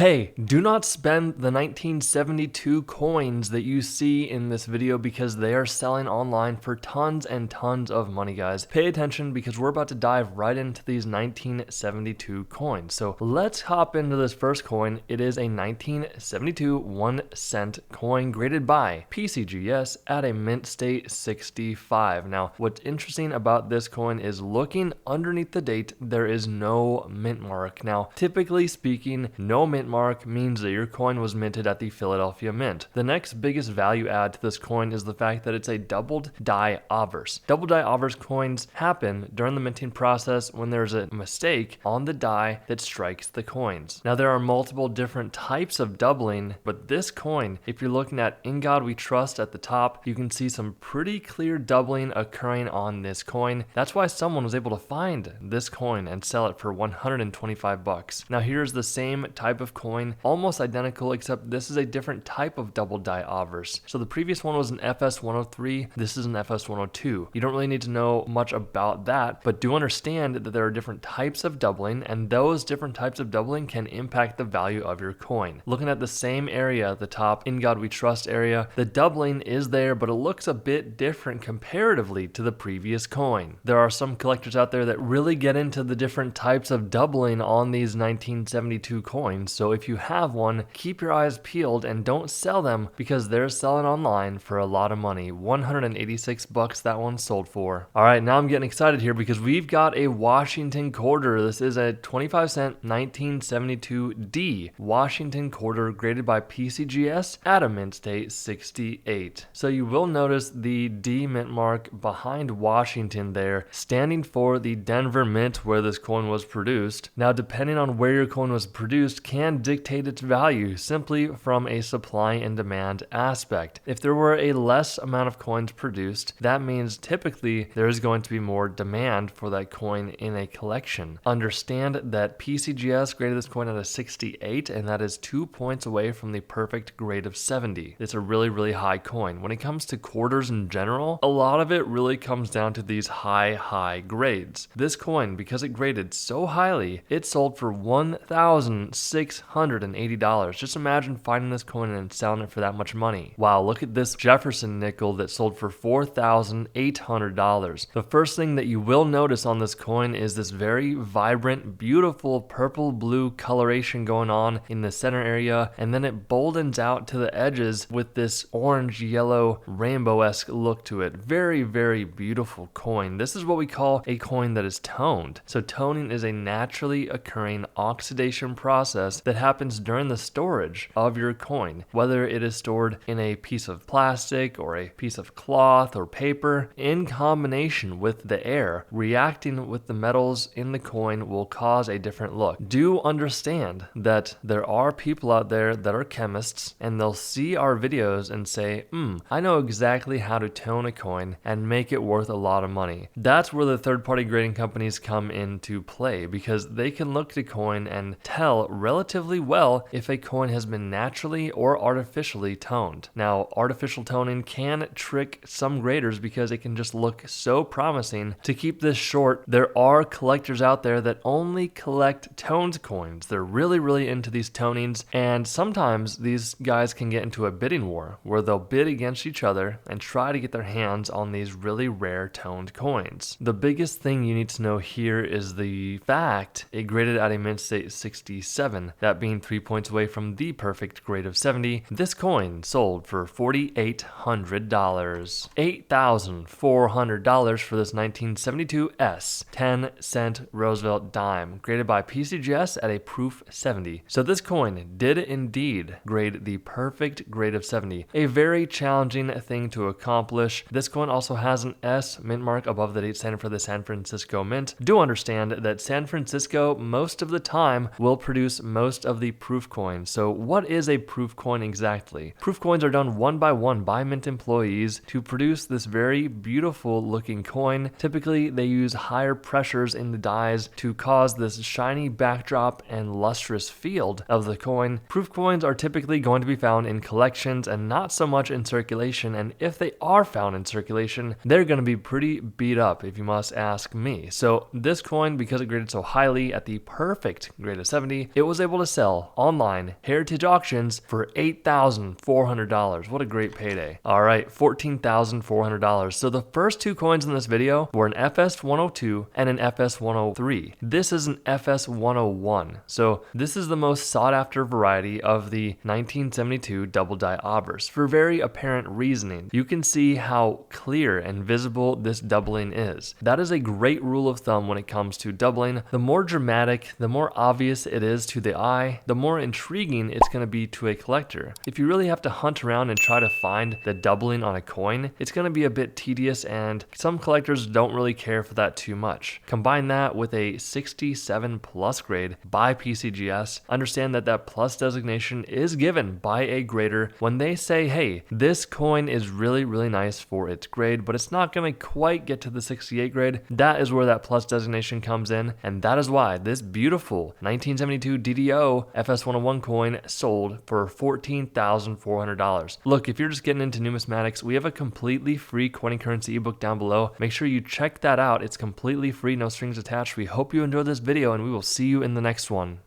Hey, do not spend the 1972 coins that you see in this video because they are selling online for tons and tons of money, guys. Pay attention because we're about to dive right into these 1972 coins. So let's hop into this first coin. It is a 1972 1 cent coin graded by PCGS at a mint state 65. Now, what's interesting about this coin is looking underneath the date, there is no mint mark. Now, typically speaking, no mint mark means that your coin was minted at the Philadelphia Mint. The next biggest value add to this coin is the fact that it's a doubled die obverse. Double die obverse coins happen during the minting process when there's a mistake on the die that strikes the coins. Now there are multiple different types of doubling, but this coin, if you're looking at In God We Trust at the top, you can see some pretty clear doubling occurring on this coin. That's why someone was able to find this coin and sell it for 125 bucks. Now here's the same type of coin, almost identical, except this is a different type of double die obverse. So the previous one was an FS103, this is an FS102. You don't really need to know much about that, but do understand that there are different types of doubling, and those different types of doubling can impact the value of your coin. Looking at the same area at the top, In God We Trust area, the doubling is there, but it looks a bit different comparatively to the previous coin. There are some collectors out there that really get into the different types of doubling on these 1972 coins. So if you have one, keep your eyes peeled and don't sell them because they're selling online for a lot of money. 186 bucks that one sold for. All right, now I'm getting excited here because we've got a Washington quarter. This is a 25-cent 1972D Washington quarter graded by PCGS at a mint state 68. So you will notice the D mint mark behind Washington there, standing for the Denver Mint where this coin was produced. Now, depending on where your coin was produced can dictate its value simply from a supply and demand aspect. If there were a less amount of coins produced, that means typically there is going to be more demand for that coin in a collection. Understand that PCGS graded this coin at a 68, and that is 2 points away from the perfect grade of 70. It's a really, really high coin. When it comes to quarters in general, a lot of it really comes down to these high grades. This coin, because it graded so highly, it sold for $1,680. Just imagine finding this coin and selling it for that much money. Wow, look at this Jefferson nickel that sold for $4,800. The first thing that you will notice on this coin is this very vibrant, beautiful purple-blue coloration going on in the center area, and then it boldens out to the edges with this orange-yellow rainbow-esque look to it. Very, very beautiful coin. This is what we call a coin that is toned. So toning is a naturally occurring oxidation process that happens during the storage of your coin, whether it is stored in a piece of plastic or a piece of cloth or paper. In combination with the air reacting with the metals in the coin will cause a different look. Do understand that there are people out there that are chemists and they'll see our videos and say, I know exactly how to tone a coin and make it worth a lot of money. That's where the third-party grading companies come into play, because they can look at a coin and tell relatively well if a coin has been naturally or artificially toned. Now, artificial toning can trick some graders because it can just look so promising. To keep this short, there are collectors out there that only collect toned coins. They're really, really into these tonings, and sometimes these guys can get into a bidding war where they'll bid against each other and try to get their hands on these really rare toned coins. The biggest thing you need to know here is the fact it graded at a mint state 67, that being 3 points away from the perfect grade of 70. This coin sold for $4,800. $8,400 for this 1972 S 10-cent Roosevelt dime, graded by PCGS at a proof 70. So this coin did indeed grade the perfect grade of 70. A very challenging thing to accomplish. This coin also has an S mint mark above the date standard for the San Francisco Mint. Do understand that San Francisco most of the time will produce most of the proof coins. So what is a proof coin exactly? Proof coins are done one by one by mint employees to produce this very beautiful looking coin. Typically they use higher pressures in the dies to cause this shiny backdrop and lustrous field of the coin. Proof coins are typically going to be found in collections and not so much in circulation, and if they are found in circulation, they're going to be pretty beat up if you must ask me. So this coin, because it graded so highly at the perfect grade of 70, it was able to sell online Heritage Auctions for $8,400. What a great payday. All right, $14,400. So the first two coins in this video were an FS102 and an FS103. This is an FS101. So this is the most sought after variety of the 1972 double die obverse for very apparent reasoning. You can see how clear and visible this doubling is. That is a great rule of thumb when it comes to doubling. The more dramatic, the more obvious it is to the eye, the more intriguing it's going to be to a collector. If you really have to hunt around and try to find the doubling on a coin, it's going to be a bit tedious, and some collectors don't really care for that too much. Combine that with a 67 plus grade by PCGS. Understand that that plus designation is given by a grader when they say, hey, this coin is really, really nice for its grade, but it's not going to quite get to the 68 grade. That is where that plus designation comes in, and that is why this beautiful 1972 DDO FS101 coin sold for $14,400. Look, if you're just getting into numismatics, we have a completely free coin and currency ebook down below. Make sure you check that out. It's completely free, no strings attached. We hope you enjoyed this video, and we will see you in the next one.